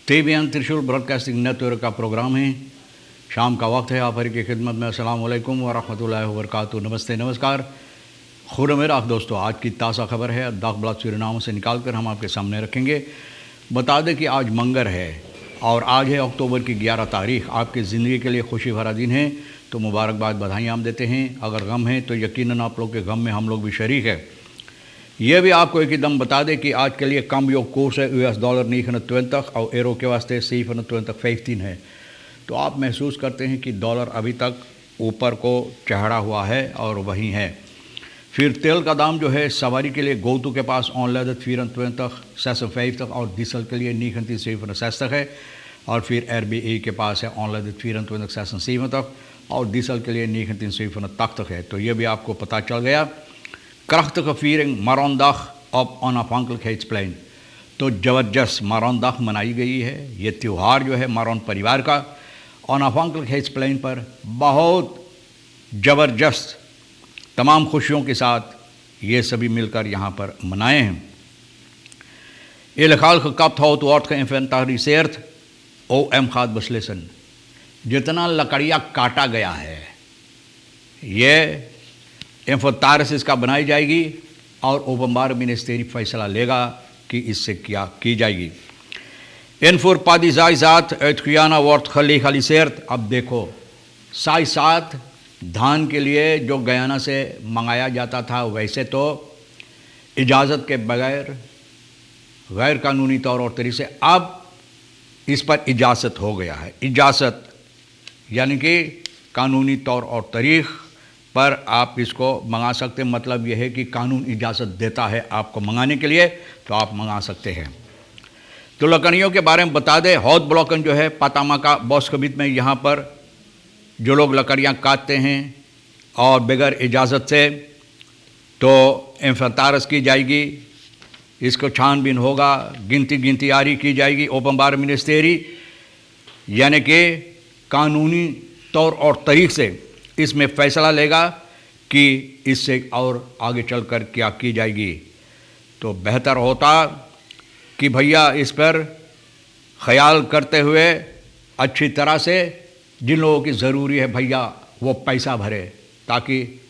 TVN त्रिशूल broadcasting network का programme है। शाम का वक्त है, आप हर की खिदमत में अस्सलाम वालेकुम व रहमतुल्लाहि व बरकातुहू। नमस्ते, नमस्कार, खुद मेरा दोस्तों। आज की ताज़ा खबर है, दागब्लात सूरीनाम से निकाल कर हम आपके सामने रखेंगे। बता दें कि आज मंगर है और आज है अक्टूबर की 11 तारीख। आपकी ज़िंदगी के लिए खुशी भरा दिन है, तो मुबारकबाद, बधाइयाँ हम देते हैं। अगर गम है तो यकीनन आप लोग के गम में हम लोग भी शरीक है। ये भी आपको एक एकदम बता दें कि आज के लिए कम योग कोर्स है US डॉलर 920 और एरो के वास्ते 715 है। तो आप महसूस करते हैं कि डॉलर अभी तक ऊपर को चढ़ा हुआ है और वहीं है। फिर तेल का दाम जो है सवारी के लिए गोतू के पास ऑनलाइन 426 और डीजल के लिए 967 है। और फिर RBA के पास है ऑनलाइन 426 और डीजल के लिए 987 है। तो ये भी आपको पता चल गया। Krachtige viering Marondag op onafhankelijkheidsplein। तो ज़बरदस्त मारोनदाग मनाई गई है। ये त्यौहार जो है मारोन परिवार का onafhankelijkheidsplein पर बहुत ज़बरदस्त तमाम खुशियों के साथ ये सभी मिलकर यहाँ पर मनाए हैं। Illegaal gekapt hout wordt geïnventariseerd OM gaat beslissen। जितना लकड़ियाँ काटा गया है ये इन्वेंटरी का बनाई जाएगी और ओपनबार मिनिस्ट्री फैसला लेगा कि इससे क्या की जाएगी। इनफोर पादीजात एतखियाना वर्थ खलीखलीसेर्त। अब देखो, साथ धान के लिए जो गयाना से मंगाया जाता था, वैसे तो इजाज़त के बगैर गैर कानूनी तौर और तरीके से अब इस पर इजाज़त हो गया है। इजाज़त यानी कि कानूनी तौर और तरीक़ पर आप इसको मंगा सकते हैं। मतलब यह है कि कानून इजाज़त देता है आपको मंगाने के लिए, तो आप मंगा सकते हैं। तो लकड़ियों के बारे में बता दें, हौद ब्लॉकन जो है पातामा का बॉस्कबित में यहाँ पर जो लोग लकड़ियाँ काटते हैं और बगैर इजाज़त से, तो इन्वेंटरी की जाएगी, इसको छानबीन होगा, गिनती आरी की जाएगी। ओपन बार मिनिस्ट्री यानी कि कानूनी तौर और तरीक़ से इसमें फ़ैसला लेगा कि इससे और आगे चलकर क्या की जाएगी। तो बेहतर होता कि भैया इस पर ख्याल करते हुए अच्छी तरह से जिन लोगों की ज़रूरी है भैया वो पैसा भरे, ताकि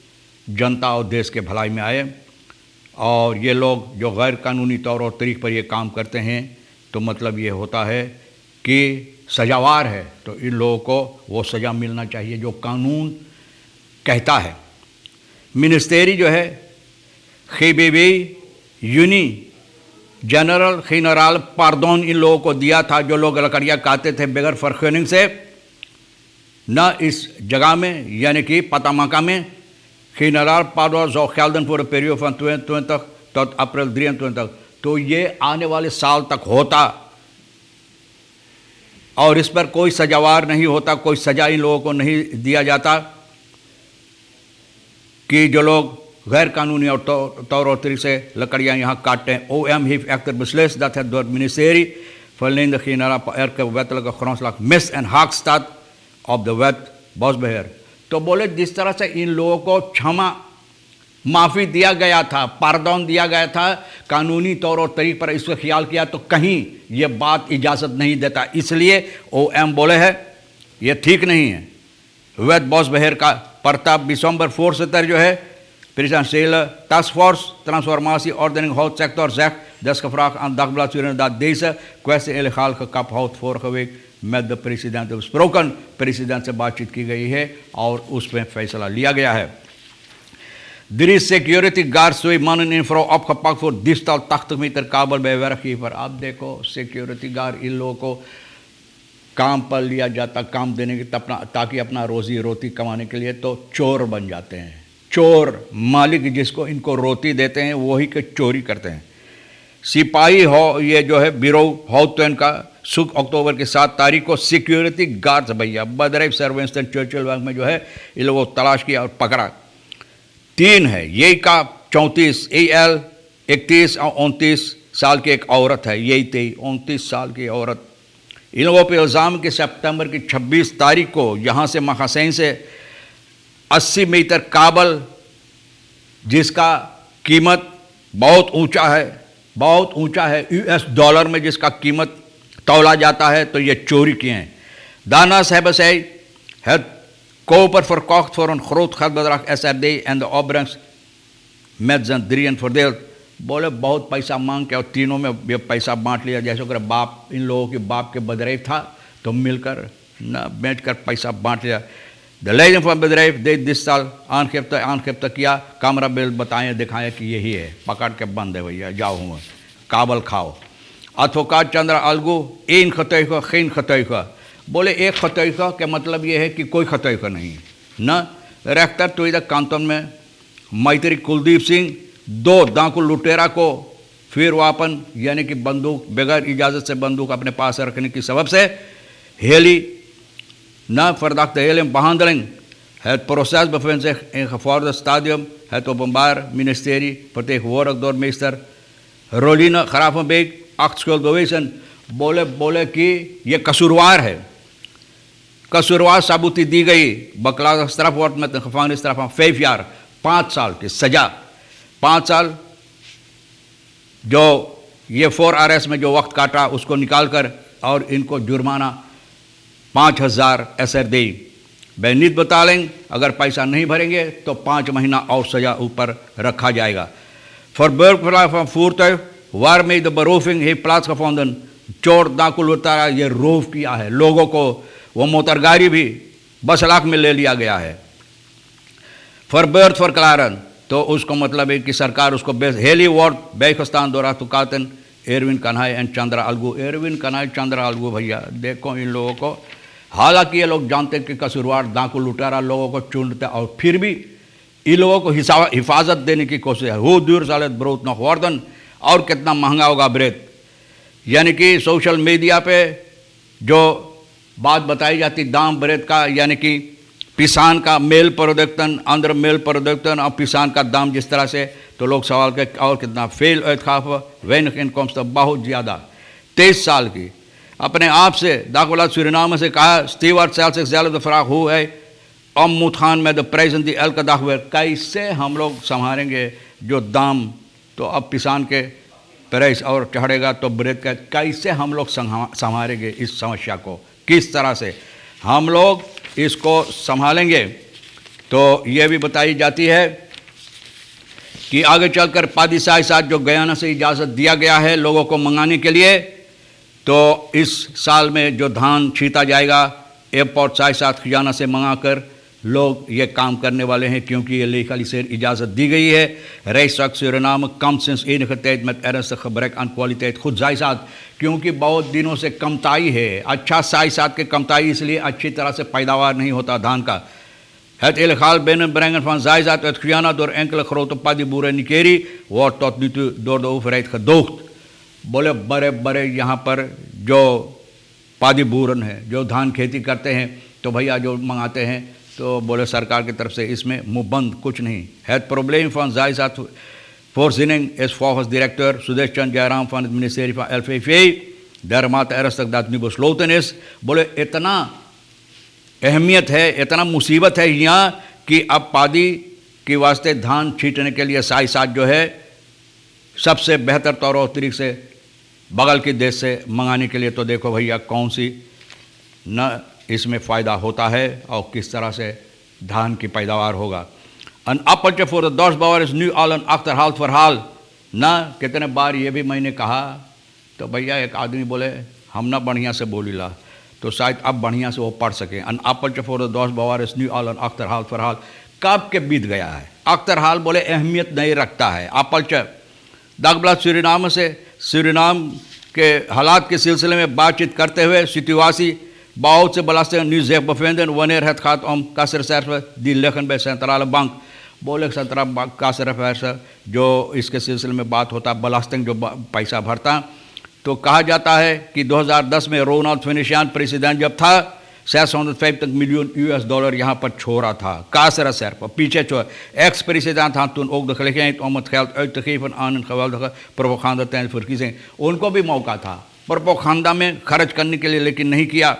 जनता और देश के भलाई में आए। और ये लोग जो गैर कानूनी तौर और तरीक़ पर ये काम करते हैं, तो मतलब ये होता है कि सजावार है, तो इन लोगों को वो सज़ा मिलना चाहिए जो कानून कहता है। मिनिस्ट्री जो है खीबीबी यूनी जनरल पार्दोन इन लोगों को दिया था, जो लोग लकड़ियाँ काटते थे बगैर फर्खनिंग से, न इस जगह में यानी कि पतामाका में खीनराल पार्दोन जो ख्यालदन पूरे पेरियो फन 22 tot अप्रैल 23। तो ये आने वाले साल तक होता और इस पर कोई सजावार नहीं होता, कोई सज़ा इन लोगों को नहीं दिया जाता कि जो लोग गैर कानूनी और तौर और तरीके से लकड़ियाँ यहाँ काटते हैं। OM heeft echter beslist dat het door het ministerie verleende generaal erke wettelijke grondslag mis en haak staat op de wet bosbeheer। तो बोले जिस तरह से इन लोगों को माफ़ी दिया गया था, पारदौन दिया गया था कानूनी तौर और तरीक़ पर, इसका ख्याल किया तो कहीं ये बात इजाज़त नहीं देता, इसलिए OM बोले है ये ठीक नहीं है। वैद बॉसबेहेर का प्रताप December 4 जो है presidentiële taskforce transformatie ordening houtsector zegt desgevraagd aan Dagblad Suriname dat deze kwestie illegaal gekapt hout vorige week met de president besproken। president से बातचीत की गई है और उस पर फैसला लिया गया है। 3 security guards 2 mannen en vrouw opgepakt voor diefstal 80 meter kabel bij werkgever। आप देखो, सिक्योरिटी गार्ड इन लोगों को काम पर लिया जाता, काम देने के ताकि अपना रोज़ी रोटी कमाने के लिए, तो चोर बन जाते हैं। चोर मालिक जिसको इनको रोटी देते हैं वही के चोरी करते हैं। सिपाही हो ये जो है बिरो हौतन का सुख अक्टूबर की 7 तारीख को सिक्योरिटी गार्ड्स भैया बदराइव सर्वेंस्टन चर्चिल बैंक में जो है इन लोगों को तलाश किया और पकड़ा। 3 है, यही का 34 AL 31 और 29 साल की एक औरत है, यही 29 साल की औरत। इन लोगों पर इल्ज़ाम कि सितंबर की 26 तारीख को यहाँ से मखसैन से 80 मीटर काबल जिसका कीमत बहुत ऊंचा है US डॉलर में, जिसका कीमत तौला जाता है तो ये चोरी किए हैं। Daarnaast hebben zij het koper verkocht voor een groot geldbedrag SRD en de opbrengst met z'n drieën verdeeld. बोले बहुत पैसा मांग के और तीनों में ये पैसा बांट लिया, जैसे अगर बाप इन लोगों के बाप के bedrijf था तो मिलकर न बैठ कर पैसा बांट लिया। The legend for bedrijf deed dit साल आनखेप्ता किया, कैमरा बिल बताएं दिखाएं कि यही है, पकड़ के बंद है भैया, जाओ हुआ काबल खाओ। Advocaat Chandra Algu, één getuige, geen getuige। बोले एक खतौका का मतलब ये है कि कोई खतौका नहीं न। रेख्तर टोईदा कांतन में मैत्री कुलदीप सिंह दो डाकू लुटेरा को फिर वापन यानी कि बंदूक बगैर इजाज़त से बंदूक अपने पास रखने की सबब से हेली न verdachte Heling behandeling. Het proces bevindt zich in gevorderd stadium. Het Openbaar Ministerie, vertegenwoordigd door meester Roline Gravenbeek, acht schuldbewijzen, बोले कि ये कसूरवार है, कसूरवार साबुती दी गई। बकला स्ट्रफवर्थ में gevangenis straf van 5 jaar, 5 साल की सजा, 5 साल जो ये 4 अरेस्ट में जो वक्त काटा उसको निकाल कर और इनको जुर्माना 5000 SRD बेनित बतालेंगे। अगर पैसा नहीं भरेंगे तो 5 महीना और सजा ऊपर रखा जाएगा। For burgverlag van voertuig waarmee de beroving heeft plaatsgevonden, चोर डाकू लुटेरा ये रोव किया है लोगों को, वो मोटर गाड़ी भी 10 लाख में ले लिया गया है। फॉर बर्थ फॉर क्लारन तो उसको मतलब है कि सरकार उसको हेली वार्ड बेखस्तान दौरा तुकातन Erwin Kanhai and Chandra Algu. Erwin Kanhai Chandra Algu भैया देखो इन लोगों को, हालांकि ये लोग जानते कि कसूरवार डाकू लुटेरा लोगों को चुनते और फिर भी इन लोगों को हिफाजत देने की कोशिश है। हो दूर साले ब्रोत न वर्धन और कितना महंगा होगा ब्रेड। यानी कि सोशल मीडिया पे जो बात बताई जाती दाम ब्रेड का, यानी कि पिसान का मेल प्रोडक्शन, अंदर मेल प्रोडक्शन और पिसान का दाम जिस तरह से, तो लोग सवाल के और कितना फेल खाफ वैन इनकम तो बहुत ज़्यादा 23 साल की अपने आप से दाखिला सूरीनाम से कहा स्टीवर्ट सेल से ज़्यादा फराक हो है अमूद खान में द प्रेजेंट दी एल का दाखिल कैसे हम लोग संभालेंगे जो दाम, तो अब पिसान के प्राइस और चढ़ेगा तो ब्रेड का कैसे हम लोग संभालेंगे इस समस्या को, किस तरह से हम लोग इसको संभालेंगे। तो ये भी बताई जाती है कि आगे चलकर पादी साथ जो गयाना से इजाज़त दिया गया है लोगों को मंगाने के लिए, तो इस साल में जो धान छीटा जाएगा एयरपोर्ट साथ खजाना से मंगाकर लोग ये काम करने वाले हैं, क्योंकि ये legaliseer इजाज़त दी गई है। Rijksstrak Suriname kampt sinds enige tijd met ernstig gebrek aan kwaliteit goed zaaizaad, क्योंकि बहुत दिनों से कमताई है, अच्छा साइसाद के कमताई, इसलिए अच्छी तरह से पैदावार नहीं होता धान का। Het illegaal binnenbrengen van zaaizaad uit Guyana door enkele grote paddenboeren in Nikeri wordt tot nu toe door de overheid gedoogd। बोले बड़े बड़े यहाँ पर जो पादीबूरन है जो धान खेती करते हैं तो भैया जो मंगाते हैं तो बोले सरकार की तरफ से इसमें मुँह बंद, कुछ नहीं। Het probleem van zaaizaadvoorziening is volgens directeur Sudesh Chandra Jairam van het ministerie van LVV dermate ernstig dat nu besloten is। बोले इतना अहमियत है, इतना मुसीबत है यहाँ कि अब पादी के वास्ते धान छींटने के लिए साथ जो है सबसे बेहतर तौर और तरीके से बगल के देश से मंगाने के लिए, तो देखो भैया कौन सी न इसमें फ़ायदा होता है और किस तरह से धान की पैदावार होगा। Een appeltje voor de dorstbouwer is nu al een achterhaald verhaal। ना कितने बार ये भी मैंने कहा, तो भैया एक आदमी बोले हम ना बढ़िया से बोलीला, तो शायद अब बढ़िया से वो पढ़ सकें। Een appeltje voor de dorstbouwer is nu al een achterhaald verhaal। कब के बीत गया है, अख्तरहाल बोले अहमियत नहीं रखता है। appeltje दागब्लाद सूरीनाम से सूरीनाम के हालात के सिलसिले में बातचीत करते हुए situatie बहुत से belastingen nu zich bevinden wanneer het gaat om kasreserve die liggen bij centrale bank। बोले centrale bank kasreserve जो इसके सिलसिले में बात होता है belasting जो पैसा भरता, तो कहा जाता है कि 2010 में रोनाल्ड फिनिशियन प्रेसिडेंट जब था 650 miljoen $US यहाँ पर छोड़ा था kasreserve पीछे छोड़। Ex president had toen ook de gelegenheid om het geld uit te geven aan een geweldige propaganda tijdens verkiezingen। उनको भी मौका था प्रोपोगंडा में खर्च करने के लिए, लेकिन नहीं किया।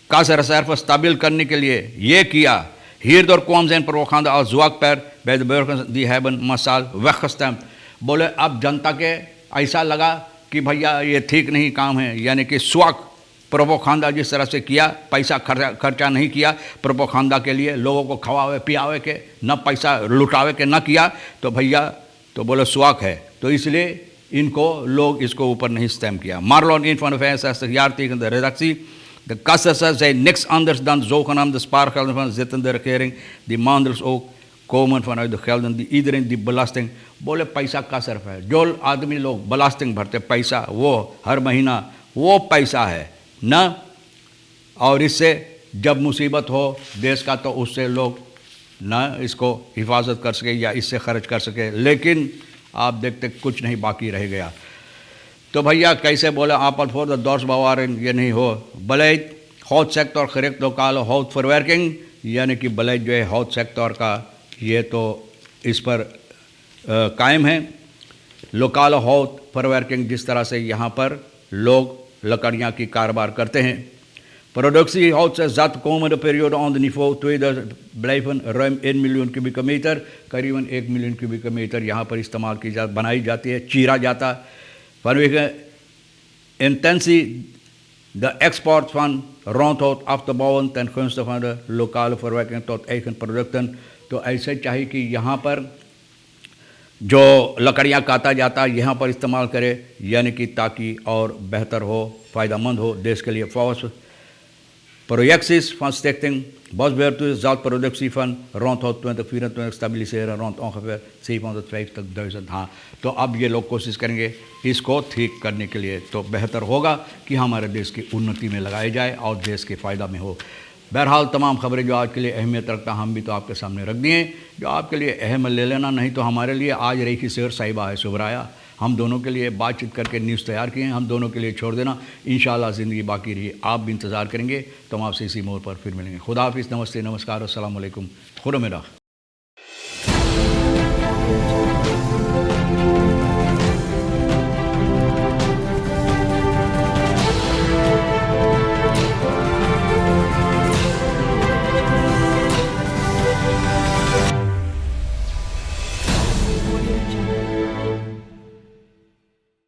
kasreserve stabiel करने के लिए ये किया। Hierdoor kwam zijn propaganda als zwakper bij de burgers die hebben massaal weggestemd। बोले अब जनता के ऐसा लगा कि भैया ये ठीक नहीं काम है, यानी कि स्वाक प्रोपोगंडा जिस तरह से किया, पैसा खर्चा नहीं किया प्रोपोगंडा के लिए, लोगों को खवावे पियावे के, न पैसा लुटावे के न किया, तो भैया तो बोले स्वाक है, तो इसलिए इनको लोग इसको ऊपर नहीं स्टैम्प किया. Marlon in van de 65 jaar tegen de redactie. De kassassen zijn niks anders dan zogenaamde spaargelden van de zittende regering, die maandelijks ook komen vanuit de gelden die iedereen die belasting, बोले पैसा का सिर्फ है, जो आदमी लोग belasting भरते पैसा, वो हर महीना वो पैसा है न, और इससे जब मुसीबत हो देश का तो उससे लोग न इसको हिफाजत कर सके या इससे खर्च कर सके, लेकिन आप देखते कुछ नहीं बाकी रह गया. तो भैया कैसे बोला आप voor de dorpsbouwaren ये नहीं हो, beleid houtsector gericht lokale houtverwerking, यानी कि beleid जो है hout सेक्टर का ये तो इस पर कायम है. लोकल hout verwerking जिस तरह से यहाँ पर लोग लकड़ियाँ की कारोबार करते हैं. Productie hout zat de komende periode aan de niveau 2000 blijven ruim 1 miljoen kubieke meter, करीबन 1 मिलियन कुबिक मीटर यहाँ पर इस्तेमाल की बनाई जाती है, चीरा जाता. Vanwege intentie de export van rondhout af te bouwen ten gunste van de lokale verwerking tot eigen producten. तो ऐसे चाहिए कि यहाँ पर जो लकड़ियाँ काटा जाता है यहाँ पर इस्तेमाल करे, यानी कि ताकि और बेहतर हो, फ़ायदेमंद हो देश के लिए. Volgens projecties van Stichting Bosbeheer zal productie van rondhout 2024 stabiliseren rond ongeveer 750.000. हाँ, तो अब ये लोग कोशिश करेंगे इसको ठीक करने के लिए, तो बेहतर होगा कि हमारे देश की उन्नति में लगाए जाए और देश के फ़ायदा में हो. बहरहाल तमाम खबरें जो आज के लिए अहमियत रखता हम भी तो आपके सामने रख दिए, जो आपके लिए अहम ले लेना, नहीं तो हमारे लिए आज रेखी शेर साहिबा है सुबराया. हम दोनों के लिए बातचीत करके न्यूज़ तैयार किए हैं, हम दोनों के लिए छोड़ देना. इंशाअल्लाह ज़िंदगी बाकी रही, आप भी इंतज़ार करेंगे, तो हम आपसे इसी मोड़ पर फिर मिलेंगे. खुदा हाफिज़, नमस्ते, नमस्कार, अस्सलाम वालेकुम, खुदा मेरा.